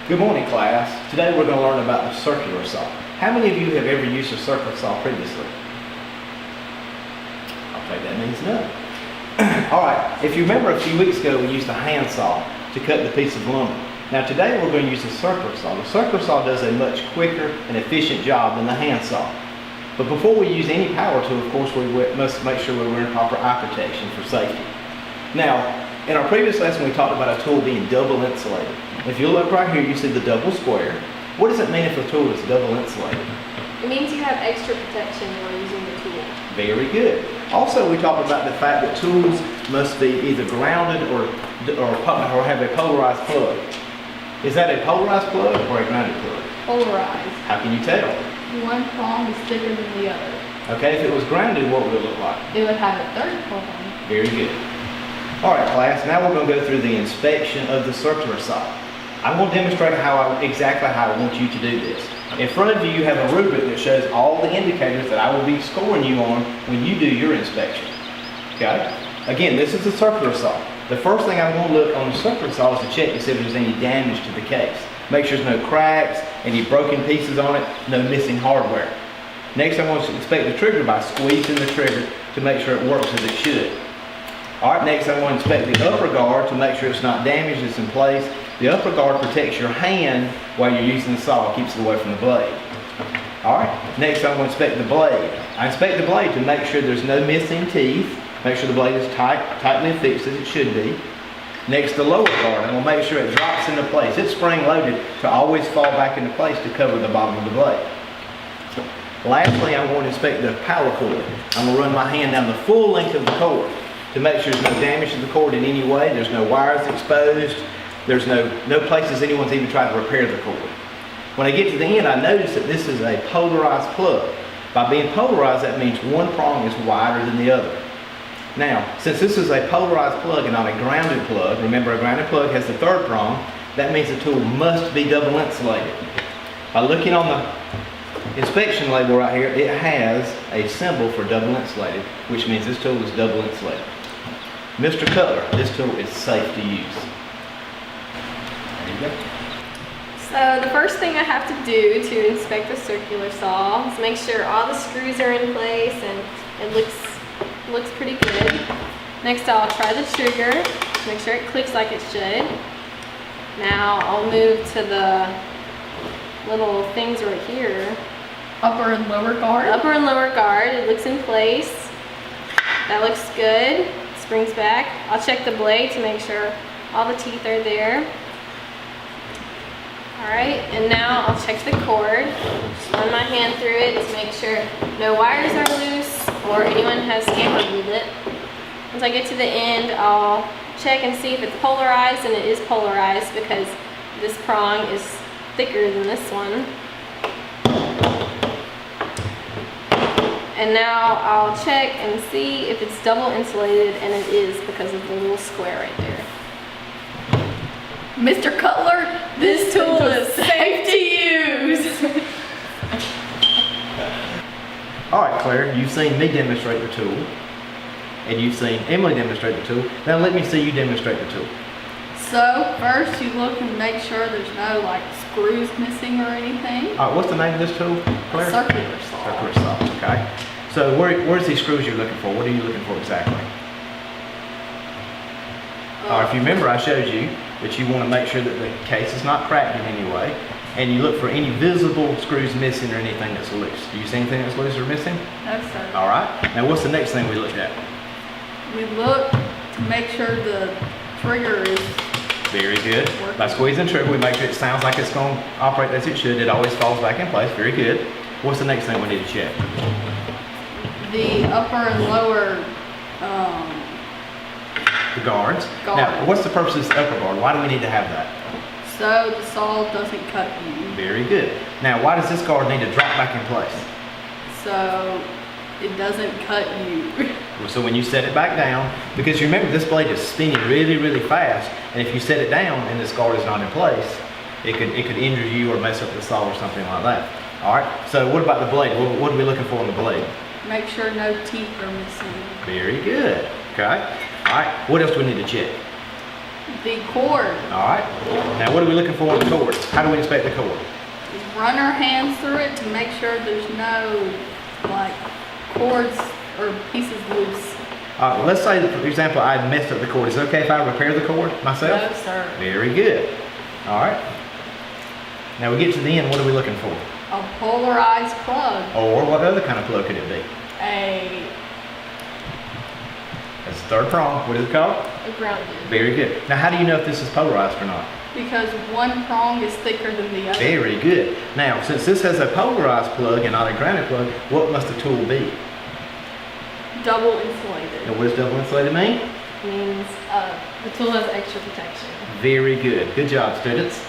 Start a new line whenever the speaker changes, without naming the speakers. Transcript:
Good morning, class. Today we're going to learn about the circular saw. How many of you have ever used a circular saw previously? I'll take that means none. All right, if you remember a few weeks ago we used a hand saw to cut the piece of lumber. Now today we're going to use a circular saw. The circular saw does a much quicker and efficient job than the hand saw. But before we use any power tool, of course, we must make sure we're wearing proper eye protection for safety. Now, in our previous lesson we talked about a tool being double insulated. If you look right here, you see the double square. What does it mean if a tool is double insulated?
It means you have extra protection while using the tool.
Very good. Also, we talked about the fact that tools must be either grounded or have a polarized plug. Is that a polarized plug or a grounded plug?
Polarized.
How can you tell?
One prong is thicker than the other.
Okay, if it was grounded, what would it look like?
It would have a third prong.
Very good. All right, class, now we're going to go through the inspection of the circular saw. I'm going to demonstrate exactly how I want you to do this. In front of you, you have a rubric that shows all the indicators that I will be scoring you on when you do your inspection. Okay? Again, this is a circular saw. The first thing I'm going to look on the circular saw is to check to see if there's any damage to the case. Make sure there's no cracks, any broken pieces on it, no missing hardware. Next, I'm going to inspect the trigger by squeezing the trigger to make sure it works as it should. Alright, next I'm going to inspect the upper guard to make sure it's not damaged, it's in place. The upper guard protects your hand while you're using the saw, keeps it away from the blade. Alright, next I'm going to inspect the blade. I inspect the blade to make sure there's no missing teeth, make sure the blade is tightly fixed as it should be. Next, the lower guard, I'm going to make sure it drops into place. It's spring loaded to always fall back into place to cover the bottom of the blade. Lastly, I'm going to inspect the power cord. I'm going to run my hand down the full length of the cord to make sure there's no damage to the cord in any way. There's no wires exposed. There's no places anyone's even tried to repair the cord. When I get to the end, I notice that this is a polarized plug. By being polarized, that means one prong is wider than the other. Now, since this is a polarized plug and not a grounded plug, remember a grounded plug has the third prong, that means the tool must be double insulated. By looking on the inspection label right here, it has a symbol for double insulated, which means this tool is double insulated. Mr. Cutler, this tool is safe to use. There you go.
So the first thing I have to do to inspect the circular saw is make sure all the screws are in place and it looks pretty good. Next I'll try the trigger, make sure it clicks like it should. Now I'll move to the little things right here.
Upper and lower guard.
Upper and lower guard, it looks in place. That looks good. Springs back. I'll check the blade to make sure all the teeth are there. Alright, and now I'll check the cord. Just run my hand through it to make sure no wires are loose or anyone has tampered with it. Once I get to the end, I'll check and see if it's polarized, and it is polarized because this prong is thicker than this one. And now I'll check and see if it's double insulated, and it is because of the little square right there.
Mr. Cutler, this tool is safe to use.
Alright, Claire, you've seen me demonstrate the tool, and you've seen Emily demonstrate the tool. Now let me see you demonstrate the tool.
So first you look and make sure there's no screws missing or anything.
Alright, what's the name of this tool, Claire?
A circular saw.
Circular saw, okay. So where's these screws you're looking for? What are you looking for exactly? If you remember, I showed you that you want to make sure that the case is not cracked in any way, and you look for any visible screws missing or anything that's loose. Do you see anything that's loose or missing?
No, sir.
All right. Now, what's the next thing we looked at?
We look to make sure the trigger is
Very good. By squeezing the trigger, we make sure it sounds like it's going to operate as it should. It always falls back in place. Very good. What's the next thing we need to check?
the upper and lower
The guards.
Guard.
Now, what's the purpose of this upper guard? Why do we need to have that?
so the saw doesn't cut you.
Very good. Now, why does this guard need to drop back in place?
So it doesn't cut you.
So when you set it back down, because you remember this blade is spinning really, really fast, and if you set it down and this guard is not in place, it could injure you or mess up the saw or something like that. All right. So what about the blade? What are we looking for on the blade?
Make sure no teeth are missing.
Very good. Okay. All right. What else do we need to check?
The cord.
All right. Now, what are we looking for in the cord? How do we inspect the cord?
Run our hands through it to make sure there's no like cords or pieces loose.
Let's say, for example, I messed up the cord. Is it okay if I repair the cord myself?
No, sir.
Very good. All right. Now we get to the end. What are we looking for?
A polarized plug.
Or what other kind of plug could it be? That's the third prong. What is it called?
A grounded.
Very good. Now, how do you know if this is polarized or not?
Because one prong is thicker than the other.
Very good. Now, since this has a polarized plug and not a grounded plug, what must the tool be?
Double insulated.
And what does double insulated mean?
Means the tool has extra protection.
Very good. Good job, students.